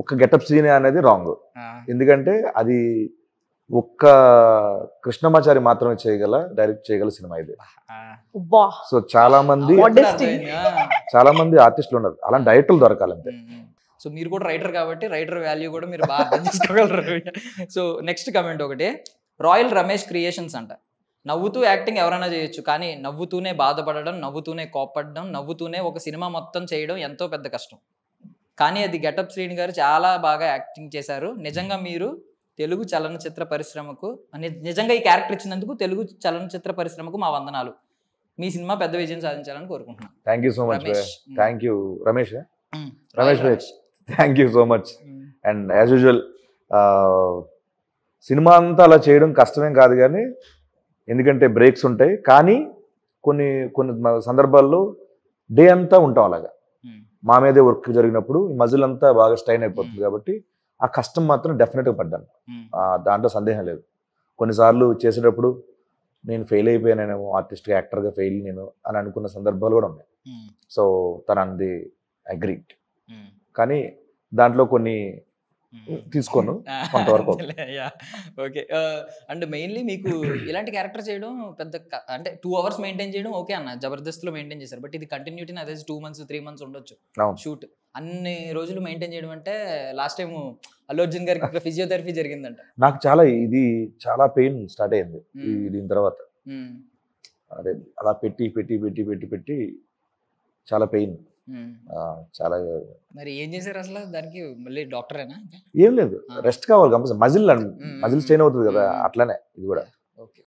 ఒక్క getup scene అనేది wrong. ఎందుకంటే అది ఒక్క కృష్ణమాచారి మాత్రమే డైరెక్ట్ చేయగల సినిమా ఇది. సో చాలా మంది ఆర్టిస్టులు ఉన్నారు, అలాంటి డైరెక్టర్లు దొరకాలంతే. సో మీరు కూడా రైటర్ కాబట్టి రైటర్ వాల్యూ కూడా మీరు బాగా అర్థం చేసుకోగలరు. సో నెక్స్ట్ కమెంట్ ఒకటి, రాయల్ రమేష్ క్రియేషన్స్ అంట. నవ్వుతూ యాక్టింగ్ ఎవరైనా చేయొచ్చు, కానీ నవ్వుతూనే బాధపడడం, నవ్వుతూనే కోపడడం, నవ్వుతూనే ఒక సినిమా మొత్తం చేయడం ఎంతో పెద్ద కష్టం. కానీ అది గెటప్ శ్రీని గారు చాలా బాగా యాక్టింగ్ చేశారు. నిజంగా మీరు తెలుగు చలనచిత్ర పరిశ్రమకు నిజంగా ఈ క్యారెక్టర్ ఇచ్చినందుకు తెలుగు చలనచిత్ర పరిశ్రమకు మా వందనాలు. మీ సినిమా పెద్ద విజయం సాధించాలని కోరుకుంటున్నాను. Thank you so much. Thank you Ramesh. Thank you so much. And as usual cinema అంతా అలా చేయడం కష్టమేం కాదు, కానీ ఎందుకంటే బ్రేక్స్ ఉంటాయి. కానీ కొన్ని సందర్భాల్లో డే అంతా ఉంటాం అలాగా. మా మీదే వర్క్ జరిగినప్పుడు ఈ మజిల్ అంతా బాగా స్ట్రైన్ అయిపోతుంది, కాబట్టి ఆ కష్టం మాత్రం డెఫినెట్గా పడ్డాను, దాంట్లో సందేహం లేదు. కొన్నిసార్లు చేసేటప్పుడు నేను ఫెయిల్ అయిపోయానేమో, ఆర్టిస్ట్గా యాక్టర్గా ఫెయిల్ నేను అని అనుకున్న సందర్భాలు కూడా ఉన్నాయి. సో తనది అగ్రీడ్, కానీ దాంట్లో కొన్ని తీసుకోను కొంతవరకు. ఓకే. అండ్ మెయిన్లీ మీకు ఇలాంటి క్యారెక్టర్ చేయడం పెద్ద అంటే 2 hours మెయింటైన్ చేయడం ఓకే అన్న, జబర్దస్త్లో మెయింటైన్ చేశారు. బట్ ఇది కంటిన్యూటీ అదే 2 months 3 months ఉండొచ్చు షూట్. అన్ని రోజులు మెయింటైన్ చేయడం అంటే లాస్ట్ టైం అల్లు అర్జున్ గారికి ఫిజియోథెరపీ జరిగిందంట. నాకు చాలా పెయిన్ స్టార్ట్ అయింది దీని తర్వాత. అదే అలా పెట్టి చాలా పెయిన్, చాలా. మరి ఏం చేశారు అసలు దానికి? మళ్ళీ డాక్టరేనా? ఏం లేదు, రెస్ట్ కావాలి కంపల్సరీ. మజిల్ స్ట్రెయిన్ అవుతుంది కదా, అట్లానే ఇది కూడా. ఓకే.